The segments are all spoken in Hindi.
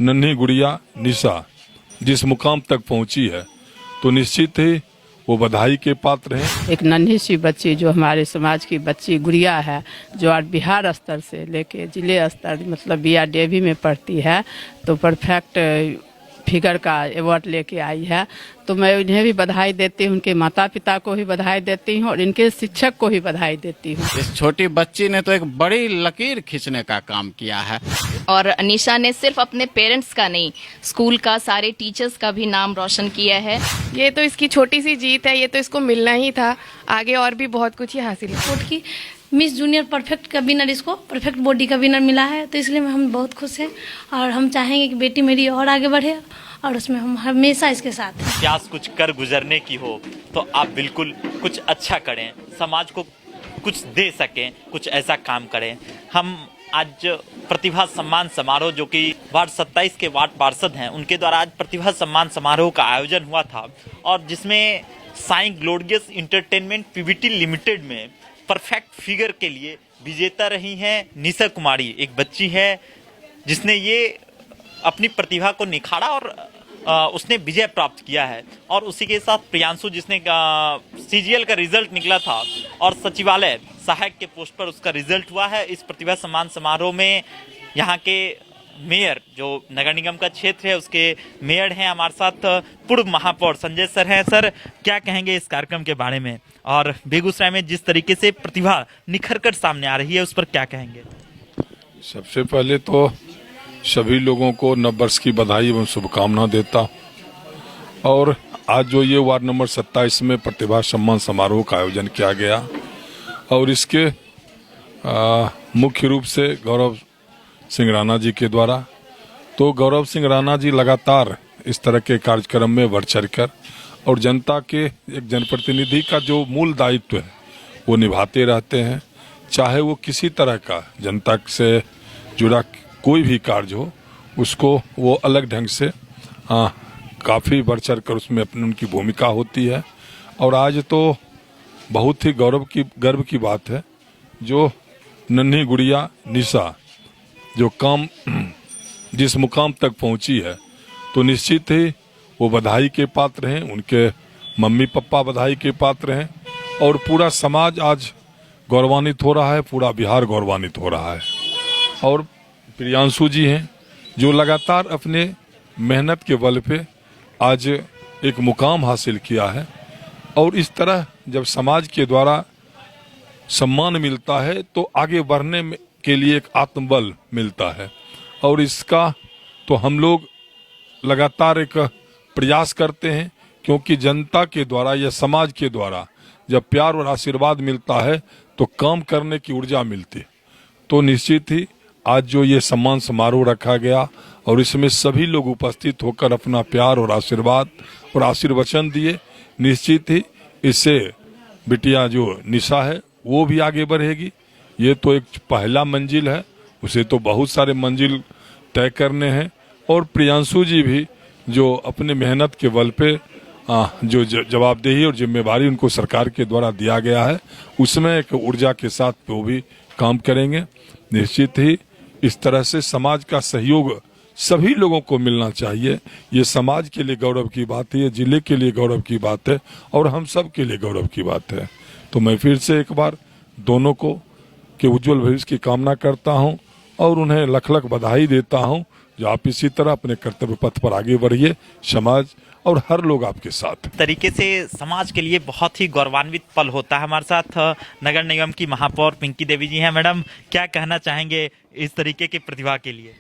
नन्ही गुड़िया निशा जिस मुकाम तक पहुंची है तो निश्चित ही वो बधाई के पात्र हैं। एक नन्ही सी बच्ची जो हमारे समाज की बच्ची गुड़िया है, जो आज बिहार स्तर से लेके जिले स्तर मतलब BRDAV में पढ़ती है, तो परफेक्ट फिगर का अवार्ड लेके आई है। तो मैं उन्हें भी बधाई देती हूँ, उनके माता पिता को भी बधाई देती हूँ और इनके शिक्षक को भी बधाई देती हूँ। इस छोटी बच्ची ने तो एक बड़ी लकीर खींचने का काम किया है। और निशा ने सिर्फ अपने पेरेंट्स का नहीं, स्कूल का, सारे टीचर्स का भी नाम रोशन किया है। ये तो इसकी छोटी सी जीत है, ये तो इसको मिलना ही था। आगे और भी बहुत कुछ ही हासिल है। स्पोर्ट की मिस जूनियर परफेक्ट का विनर, इसको परफेक्ट बॉडी का विनर मिला है, तो इसलिए हम बहुत खुश हैं और हम चाहेंगे कि बेटी मेरी और आगे बढ़े और उसमें हम हमेशा इसके साथ हैं। प्यास कुछ कर गुजरने की हो तो आप बिल्कुल कुछ अच्छा करें, समाज को कुछ दे सकें, कुछ ऐसा काम करें। हम आज प्रतिभा सम्मान समारोह, जो कि वार्ड 27 के वार्ड पार्षद हैं, उनके द्वारा आज प्रतिभा सम्मान समारोह का आयोजन हुआ था और जिसमें Sai glorious entertainment PVT limited में परफेक्ट फिगर के लिए विजेता रही हैं निशा कुमारी। एक बच्ची है जिसने ये अपनी प्रतिभा को निखारा और उसने विजय प्राप्त किया है। और उसी के साथ प्रियांशु, जिसने CGL का रिजल्ट निकला था और सचिवालय सहायक के पोस्ट पर उसका रिजल्ट हुआ है। इस प्रतिभा सम्मान समारोह में यहाँ के मेयर, जो नगर निगम का क्षेत्र है उसके मेयर हैं, हमारे साथ पूर्व महापौर संजय सर हैं। सर, क्या कहेंगे इस कार्यक्रम के बारे में और बेगूसराय में जिस तरीके से प्रतिभा निखर कर सामने आ रही है उस पर क्या कहेंगे? सबसे पहले तो सभी लोगों को नववर्ष की बधाई एवं शुभकामना देता। और आज जो ये वार्ड नंबर 27 में प्रतिभा सम्मान समारोह का आयोजन किया गया और इसके मुख्य रूप से गौरव सिंह राणा जी के द्वारा, तो गौरव सिंह राणा जी लगातार इस तरह के कार्यक्रम में बढ़ चढ़ कर और जनता के एक जनप्रतिनिधि का जो मूल दायित्व है वो निभाते रहते हैं। चाहे वो किसी तरह का जनता से जुड़ा कोई भी कार्य हो, उसको वो अलग ढंग से काफ़ी बढ़ चढ़ कर उसमें अपनी उनकी भूमिका होती है। और आज तो बहुत ही गर्व की बात है, जो नन्ही गुड़िया निशा जो जिस मुकाम तक पहुंची है तो निश्चित ही वो बधाई के पात्र हैं, उनके मम्मी पापा बधाई के पात्र हैं और पूरा समाज आज गौरवान्वित हो रहा है, पूरा बिहार गौरवान्वित हो रहा है। और प्रियांशु जी हैं जो लगातार अपने मेहनत के बल पे आज एक मुकाम हासिल किया है। और इस तरह जब समाज के द्वारा सम्मान मिलता है तो आगे बढ़ने के लिए एक आत्मबल मिलता है। और इसका तो हम लोग लगातार एक प्रयास करते हैं, क्योंकि जनता के द्वारा या समाज के द्वारा जब प्यार और आशीर्वाद मिलता है तो काम करने की ऊर्जा मिलती है। तो निश्चित ही आज जो ये सम्मान समारोह रखा गया और इसमें सभी लोग उपस्थित होकर अपना प्यार और आशीर्वाद और आशीर्वचन दिए, निश्चित ही इससे बिटिया जो निशा है वो भी आगे बढ़ेगी। ये तो एक पहला मंजिल है, उसे तो बहुत सारे मंजिल तय करने हैं। और प्रियांशु जी भी जो अपने मेहनत के बल पे जो जवाबदेही और जिम्मेवारी उनको सरकार के द्वारा दिया गया है, उसमें एक ऊर्जा के साथ वो भी काम करेंगे। निश्चित ही इस तरह से समाज का सहयोग सभी लोगों को मिलना चाहिए। ये समाज के लिए गौरव की बात है, ये जिले के लिए गौरव की बात है और हम सब के लिए गौरव की बात है। तो मैं फिर से एक बार दोनों को के उज्जवल भविष्य की कामना करता हूं और उन्हें लख लख बधाई देता हूं। जो आप इसी तरह अपने कर्तव्य पथ पर आगे बढ़िए, समाज और हर लोग आपके साथ। तरीके से समाज के लिए बहुत ही गौरवान्वित पल होता है। हमारे साथ नगर निगम की महापौर पिंकी देवी जी हैं। मैडम, क्या कहना चाहेंगे इस तरीके की प्रतिभा के लिए?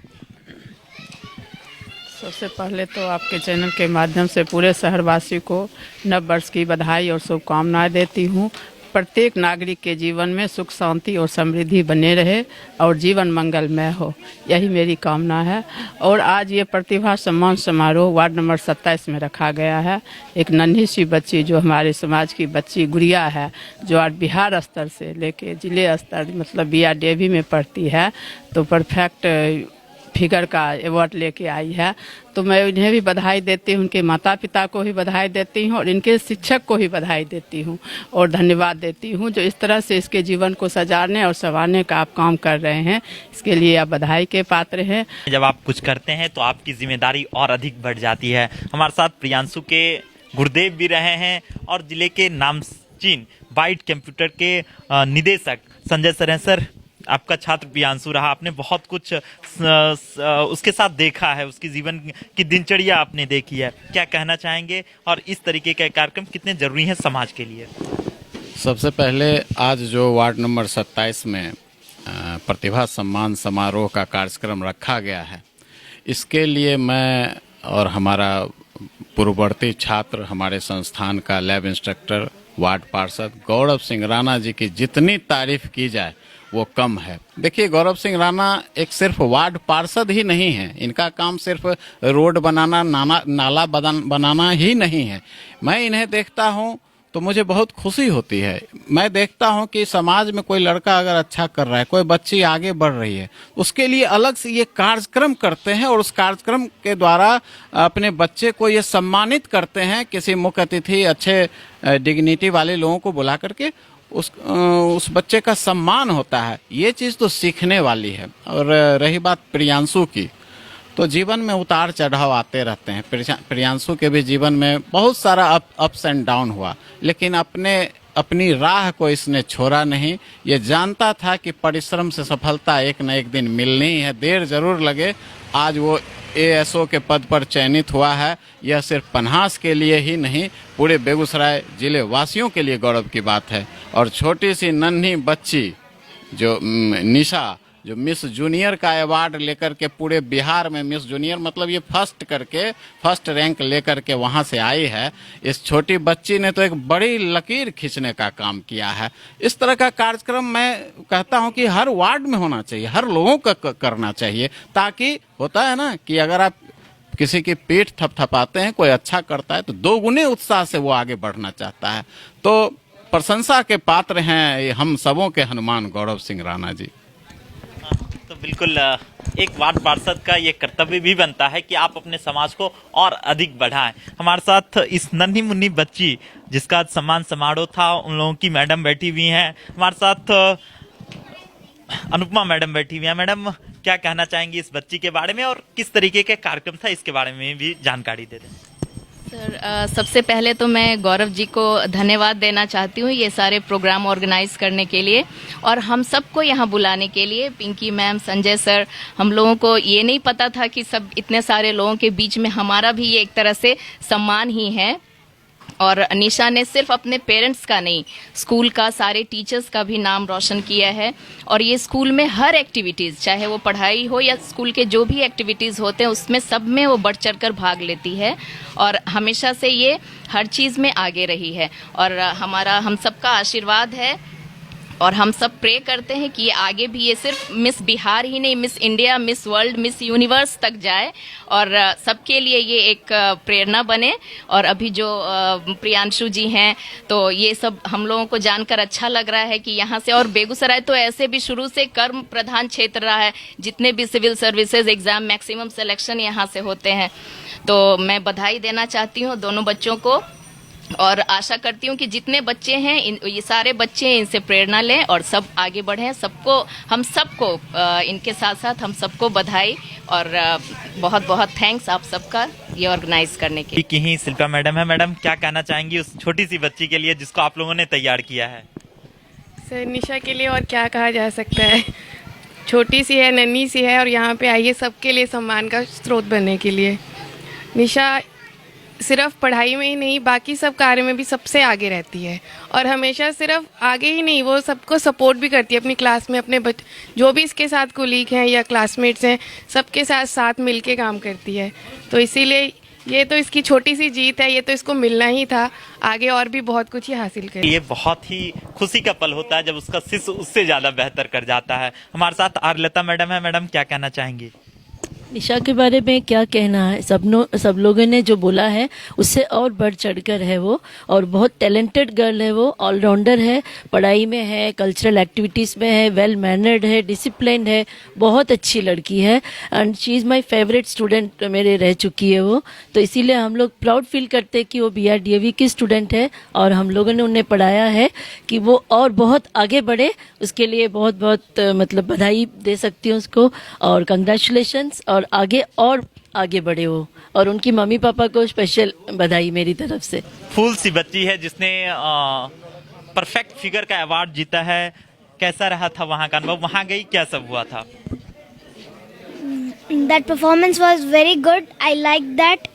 सबसे पहले तो आपके चैनल के माध्यम से पूरे शहरवासी को नव वर्ष की बधाई और शुभकामनाएं देती हूँ। प्रत्येक नागरिक के जीवन में सुख शांति और समृद्धि बने रहे और जीवन मंगलमय हो, यही मेरी कामना है। और आज ये प्रतिभा सम्मान समारोह वार्ड नंबर 27 में रखा गया है। एक नन्ही सी बच्ची जो हमारे समाज की बच्ची गुड़िया है, जो आज बिहार स्तर से लेके जिले स्तर मतलब BRDAV में पढ़ती है, तो परफेक्ट फिगर का अवार्ड लेके आई है। तो मैं इन्हें भी बधाई देती हूँ, उनके माता पिता को भी बधाई देती हूँ और इनके शिक्षक को भी बधाई देती हूँ और धन्यवाद देती हूँ जो इस तरह से इसके जीवन को सजाने और संवारने का आप काम कर रहे हैं। इसके लिए आप बधाई के पात्र हैं। जब आप कुछ करते हैं तो आपकी जिम्मेदारी और अधिक बढ़ जाती है। हमारे साथ प्रियांशु के गुरुदेव भी रहे हैं और जिले के नामचीन बाइट कंप्यूटर के निदेशक संजय सर हैं। सर, आपका छात्र प्रियांशु रहा, आपने बहुत कुछ उसके साथ देखा है, उसकी जीवन की दिनचर्या आपने देखी है, क्या कहना चाहेंगे और इस तरीके के कार्यक्रम कितने जरूरी हैं समाज के लिए? सबसे पहले आज जो वार्ड नंबर 27 में प्रतिभा सम्मान समारोह का कार्यक्रम रखा गया है, इसके लिए मैं और हमारा पूर्ववर्ती छात्र, हमारे संस्थान का लैब इंस्ट्रक्टर, वार्ड पार्षद गौरव सिंह राणा जी की जितनी तारीफ की जाए वो कम है। देखिए, गौरव सिंह राणा एक सिर्फ वार्ड पार्षद ही नहीं है, इनका काम सिर्फ रोड बनाना, नाला बनाना ही नहीं है। मैं इन्हें देखता हूँ तो मुझे बहुत खुशी होती है। मैं देखता हूँ कि समाज में कोई लड़का अगर अच्छा कर रहा है, कोई बच्ची आगे बढ़ रही है, उसके लिए अलग से ये कार्यक्रम करते हैं और उस कार्यक्रम के द्वारा अपने बच्चे को ये सम्मानित करते हैं। किसी मुख्य अतिथि, अच्छे डिग्निटी वाले लोगों को बुला करके उस बच्चे का सम्मान होता है। ये चीज़ तो सीखने वाली है। और रही बात प्रियांशु की, तो जीवन में उतार चढ़ाव आते रहते हैं। प्रियांशु के भी जीवन में बहुत सारा अप्स एंड डाउन हुआ, लेकिन अपनी राह को इसने छोड़ा नहीं। ये जानता था कि परिश्रम से सफलता एक न एक दिन मिलनी ही है, देर जरूर लगे। आज वो ASO के पद पर चयनित हुआ है। यह सिर्फ पन्हास के लिए ही नहीं, पूरे बेगूसराय जिले वासियों के लिए गौरव की बात है। और छोटी सी नन्ही बच्ची जो निशा, जो मिस जूनियर का अवार्ड लेकर के पूरे बिहार में, मिस जूनियर मतलब ये फर्स्ट रैंक लेकर के वहां से आई है, इस छोटी बच्ची ने तो एक बड़ी लकीर खींचने का काम किया है। इस तरह का कार्यक्रम मैं कहता हूं कि हर वार्ड में होना चाहिए, हर लोगों का करना चाहिए, ताकि होता है ना कि अगर आप किसी की पीठ थपथपाते हैं, कोई अच्छा करता है तो दो गुने उत्साह से वो आगे बढ़ना चाहता है। तो प्रशंसा के पात्र हैं हम सबों के हनुमान गौरव सिंह राणा जी। तो बिल्कुल एक वार्ड पार्षद का ये कर्तव्य भी बनता है कि आप अपने समाज को और अधिक बढ़ाएं। हमारे साथ इस नन्ही मुन्नी बच्ची जिसका सम्मान समारोह था, उन लोगों की मैडम बैठी हुई हैं। हमारे साथ अनुपमा मैडम बैठी हुई हैं। मैडम, क्या कहना चाहेंगी इस बच्ची के बारे में और किस तरीके के कार्यक्रम था, इसके बारे में भी जानकारी दे दें। सर, सबसे पहले तो मैं गौरव जी को धन्यवाद देना चाहती हूँ ये सारे प्रोग्राम ऑर्गेनाइज करने के लिए और हम सबको यहाँ बुलाने के लिए। पिंकी मैम, संजय सर, हम लोगों को ये नहीं पता था कि सब इतने सारे लोगों के बीच में हमारा भी ये एक तरह से सम्मान ही है। और निशा ने सिर्फ अपने पेरेंट्स का नहीं, स्कूल का, सारे टीचर्स का भी नाम रोशन किया है। और ये स्कूल में हर एक्टिविटीज़, चाहे वो पढ़ाई हो या स्कूल के जो भी एक्टिविटीज़ होते हैं, उसमें सब में वो बढ़ चढ़ कर भाग लेती है और हमेशा से ये हर चीज़ में आगे रही है। और हम सबका आशीर्वाद है और हम सब प्रे करते हैं कि आगे भी ये सिर्फ मिस बिहार ही नहीं, miss India, miss world, miss universe तक जाए और सबके लिए ये एक प्रेरणा बने। और अभी जो प्रियांशु जी हैं, तो ये सब हम लोगों को जानकर अच्छा लग रहा है कि यहाँ से, और बेगूसराय तो ऐसे भी शुरू से कर्म प्रधान क्षेत्र रहा है, जितने भी civil services exam maximum selection यहाँ से होते हैं। तो मैं बधाई देना चाहती हूँ दोनों बच्चों को और आशा करती हूँ कि जितने बच्चे हैं, ये सारे बच्चे इनसे प्रेरणा लें और सब आगे बढ़ें। हम सबको इनके साथ साथ हम सबको बधाई और बहुत बहुत थैंक्स आप सबका ये ऑर्गेनाइज करने के लिए। की ही शिल्पा मैडम है। मैडम, क्या कहना चाहेंगी उस छोटी सी बच्ची के लिए जिसको आप लोगों ने तैयार किया है? सर, निशा के लिए और क्या कहा जा सकता है, छोटी सी है, नन्ही सी है और यहाँ पे आई है सबके लिए सम्मान का स्रोत बनने के लिए। निशा सिर्फ पढ़ाई में ही नहीं, बाकी सब कार्य में भी सबसे आगे रहती है और हमेशा सिर्फ आगे ही नहीं, वो सबको सपोर्ट भी करती है अपनी क्लास में, अपने जो भी इसके साथ कोलीग हैं या क्लासमेट्स हैं, सबके साथ मिल के काम करती है। तो इसीलिए ये तो इसकी छोटी सी जीत है, ये तो इसको मिलना ही था, आगे और भी बहुत कुछ ही हासिल करे। ये बहुत ही खुशी का पल होता है जब उसका शिष्य उससे ज्यादा बेहतर कर जाता है। हमारे साथ आरलता मैडम है। मैडम, क्या कहना चाहेंगी? निशा के बारे में क्या कहना है, सब लोगों ने जो बोला है उससे और बढ़ चढ़कर है वो, और बहुत टैलेंटेड गर्ल है वो, ऑलराउंडर है, पढ़ाई में है, कल्चरल एक्टिविटीज़ में है, वेल मैनर्ड है, डिसिप्लिन्ड है, बहुत अच्छी लड़की है and she is my favourite student मेरे रह चुकी है वो। तो इसीलिए हम लोग प्राउड फील करते हैं कि वो BRDAV की स्टूडेंट है और हम लोगों ने उन्हें पढ़ाया है कि वो और बहुत आगे बढ़े। उसके लिए बहुत बहुत मतलब बधाई दे सकती हूँ उसको और कंग्रेचुलेशंस, और आगे बढ़े वो, और उनकी मम्मी पापा को स्पेशल बधाई मेरी तरफ से। फूल सी बच्ची है जिसने परफेक्ट फिगर का अवार्ड जीता है। कैसा रहा था वहाँ का अनुभव? वहाँ गई, क्या सब हुआ था? That performance was very good. I liked that.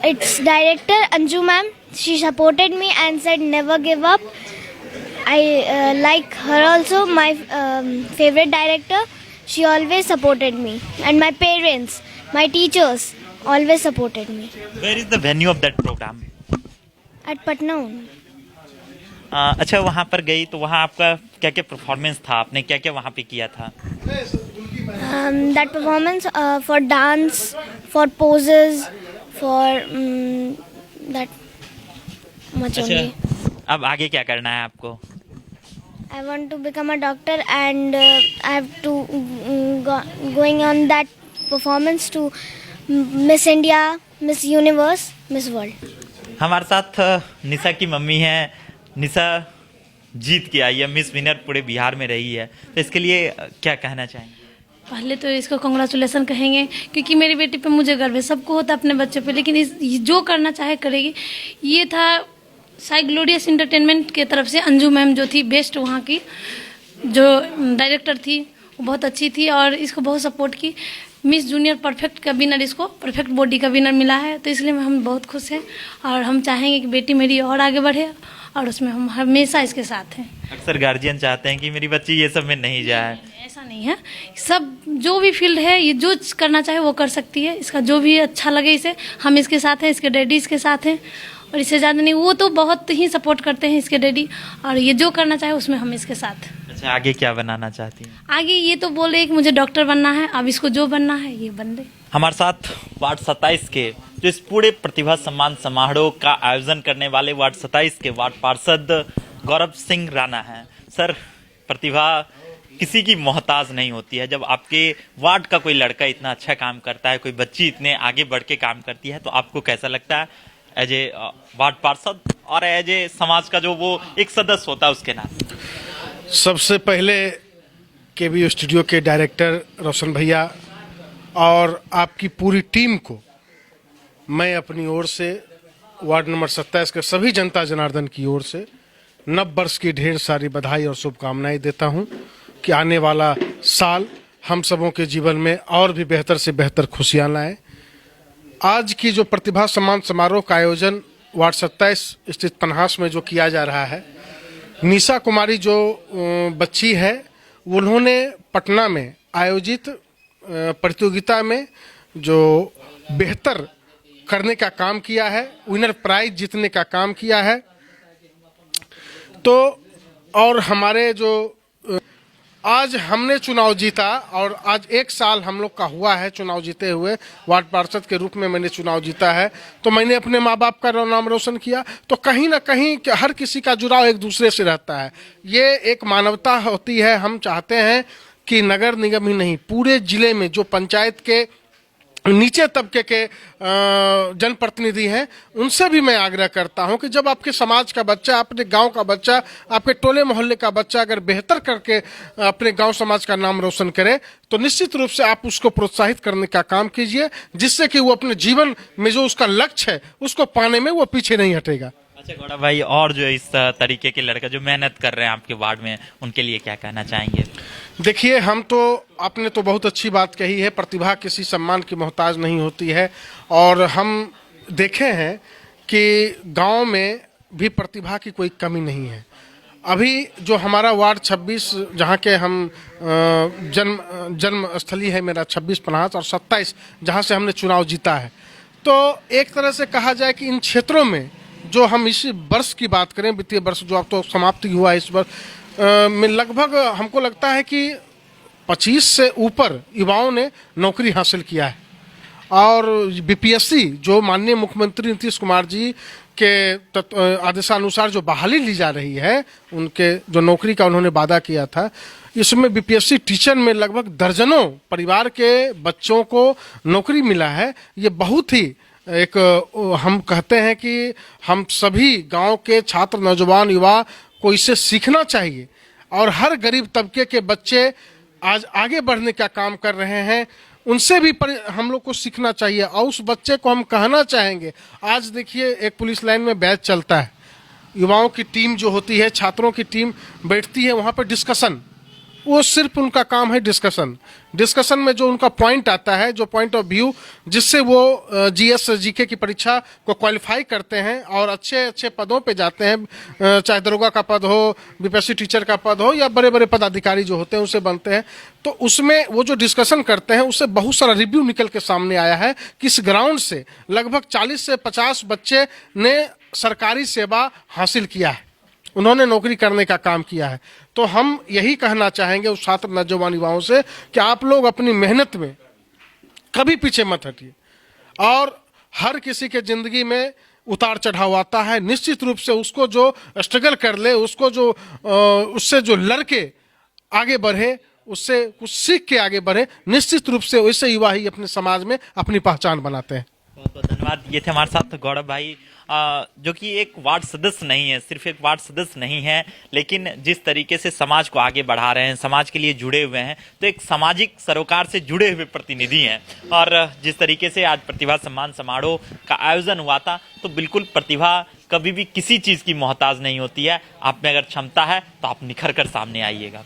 Its director Anju ma'am, she supported me and said never give up. I like her also, my favorite director. She always supported me, and my parents, my teachers always supported me. Where is the venue of that program? At Patna only. अच्छा, वहाँ पर गई तो वहाँ आपका क्या क्या परफॉर्मेंस था? आपने क्या क्या वहाँ पे किया था? That performance for dance, for poses, for that much only. अब आगे क्या करना है आपको? I want to become a doctor and I have to going on that performance to Miss India, Miss Universe, Miss World. हमारे साथ निशा की मम्मी है। निशा जीत के आई है, मिस विनर पूरे बिहार में रही है, तो इसके लिए क्या कहना चाहेंगे? पहले तो इसको कंग्रेचुलेसन कहेंगे क्योंकि मेरी बेटी पे मुझे गर्व है, सबको होता है अपने बच्चे पे, लेकिन जो करना चाहे करेगी। ये था साई ग्लोरियस एंटरटेनमेंट के तरफ से अंजू मैम जो थी बेस्ट, वहाँ की जो डायरेक्टर थी वो बहुत अच्छी थी और इसको बहुत सपोर्ट की। मिस जूनियर परफेक्ट का विनर, इसको परफेक्ट बॉडी का विनर मिला है, तो इसलिए हम बहुत खुश हैं और हम चाहेंगे कि बेटी मेरी और आगे बढ़े और उसमें हम हमेशा इसके साथ हैं। अक्सर गार्जियन चाहते हैं कि मेरी बच्ची ये सब में नहीं जाए। ऐसा नहीं है, सब जो भी फील्ड है ये जो करना चाहे वो कर सकती है। इसका जो भी अच्छा लगे इसे, हम इसके साथ हैं, इसके डैडी इसके साथ हैं और इससे ज़्यादा नहीं। वो तो बहुत ही सपोर्ट करते हैं इसके डैडी, और ये जो करना चाहे उसमें हम इसके साथ। अच्छा, आगे क्या बनाना चाहती हैं? आगे ये तो बोले कि मुझे डॉक्टर बनना है, अब इसको जो बनना है ये बन दे। हमारे साथ वार्ड 27 के जो इस पूरे प्रतिभा सम्मान समारोह का आयोजन करने वाले वार्ड 27 के वार्ड पार्षद गौरव सिंह राणा हैं। सर, प्रतिभा किसी की मोहताज नहीं होती है। जब आपके वार्ड का कोई लड़का इतना अच्छा काम करता है, कोई बच्ची इतने आगे बढ़ के काम करती है, तो आपको कैसा लगता है एज ए वार्ड पार्षद और एज ए समाज का जो वो एक सदस्य होता है उसके नाते? सबसे पहले केबी स्टूडियो के डायरेक्टर रोशन भैया और आपकी पूरी टीम को मैं अपनी ओर से, वार्ड नंबर 27 के सभी जनता जनार्दन की ओर से नव वर्ष की ढेर सारी बधाई और शुभकामनाएं देता हूं कि आने वाला साल हम सबों के जीवन में और भी बेहतर से बेहतर खुशियां लाए। आज की जो प्रतिभा सम्मान समारोह का आयोजन वार्ड 27 स्थित पन्हास में जो किया जा रहा है, निशा कुमारी जो बच्ची है, उन्होंने पटना में आयोजित प्रतियोगिता में जो बेहतर करने का काम किया है, विनर प्राइज जीतने का काम किया है। तो और हमारे जो आज हमने चुनाव जीता और आज 1 साल हम लोग का हुआ है चुनाव जीते हुए, वार्ड पार्षद के रूप में मैंने चुनाव जीता है, तो मैंने अपने माँ बाप का नाम रोशन किया। तो कहीं ना कहीं हर किसी का जुड़ाव एक दूसरे से रहता है, ये एक मानवता होती है। हम चाहते हैं कि नगर निगम ही नहीं, पूरे जिले में जो पंचायत के नीचे तबके के जनप्रतिनिधि हैं, उनसे भी मैं आग्रह करता हूं कि जब आपके समाज का बच्चा, अपने गांव का बच्चा, आपके टोले मोहल्ले का बच्चा अगर बेहतर करके अपने गांव समाज का नाम रोशन करे, तो निश्चित रूप से आप उसको प्रोत्साहित करने का काम कीजिए, जिससे कि वो अपने जीवन में जो उसका लक्ष्य है उसको पाने में वो पीछे नहीं हटेगा। अच्छा गौरव भाई, और जो इस तरीके के लड़का जो मेहनत कर रहे हैं आपके वार्ड में, उनके लिए क्या कहना चाहेंगे? देखिए, आपने तो बहुत अच्छी बात कही है, प्रतिभा किसी सम्मान की मोहताज नहीं होती है। और हम देखे हैं कि गांव में भी प्रतिभा की कोई कमी नहीं है। अभी जो हमारा वार्ड 26 जहां के हम जन्म स्थली है मेरा 26 पन्हास और 27 जहां से हमने चुनाव जीता है, तो एक तरह से कहा जाए कि इन क्षेत्रों में जो हम इस वर्ष की बात करें, वित्तीय वर्ष जो अब तो समाप्ति हुआ है, इस वर्ष में लगभग हमको लगता है कि 25 से ऊपर युवाओं ने नौकरी हासिल किया है। और बीपीएससी जो माननीय मुख्यमंत्री नीतीश कुमार जी के आदेशानुसार जो बहाली ली जा रही है, उनके जो नौकरी का उन्होंने वादा किया था, इसमें बीपीएससी टीचर में लगभग दर्जनों परिवार के बच्चों को नौकरी मिला है। ये बहुत ही एक हम कहते हैं कि हम सभी गांव के छात्र, नौजवान, युवा को इससे सीखना चाहिए और हर गरीब तबके के बच्चे आज आगे बढ़ने का काम कर रहे हैं, उनसे भी हम लोग को सीखना चाहिए। और उस बच्चे को हम कहना चाहेंगे, आज देखिए एक पुलिस लाइन में बैच चलता है, युवाओं की टीम जो होती है, छात्रों की टीम बैठती है, वहाँ पर डिस्कशन, वो सिर्फ उनका काम है डिस्कशन में जो उनका पॉइंट आता है, जो पॉइंट ऑफ व्यू, जिससे वो जीएस जीके की परीक्षा को क्वालिफाई करते हैं और अच्छे अच्छे पदों पे जाते हैं, चाहे दरोगा का पद हो, बीपीएससी टीचर का पद हो, या बड़े बड़े पदाधिकारी जो होते हैं उसे बनते हैं। तो उसमें वो जो डिस्कशन करते हैं, उससे बहुत सारा रिव्यू निकल के सामने आया है कि इस ग्राउंड से लगभग 40 से 50 बच्चे ने सरकारी सेवा हासिल किया है, उन्होंने नौकरी करने का काम किया है। तो हम यही कहना चाहेंगे उस छात्र, नौजवान, युवाओं से कि आप लोग अपनी मेहनत में कभी पीछे मत हटिए। और हर किसी के जिंदगी में उतार चढ़ाव आता है, निश्चित रूप से उसको जो स्ट्रगल कर ले, उसको जो उससे जो लड़के आगे बढ़े, उससे कुछ सीख के आगे बढ़े, निश्चित रूप से वैसे युवा ही अपने समाज में अपनी पहचान बनाते हैं। बहुत बहुत धन्यवाद। ये थे हमारे साथ गौरव भाई, जो कि एक वार्ड सदस्य नहीं है, सिर्फ एक वार्ड सदस्य नहीं है, लेकिन जिस तरीके से समाज को आगे बढ़ा रहे हैं, समाज के लिए जुड़े हुए हैं, तो एक सामाजिक सरोकार से जुड़े हुए प्रतिनिधि हैं। और जिस तरीके से आज प्रतिभा सम्मान समारोह का आयोजन हुआ था, तो बिल्कुल प्रतिभा कभी भी किसी चीज़ की मोहताज नहीं होती है। आप में अगर क्षमता है तो आप निखर कर सामने आइएगा।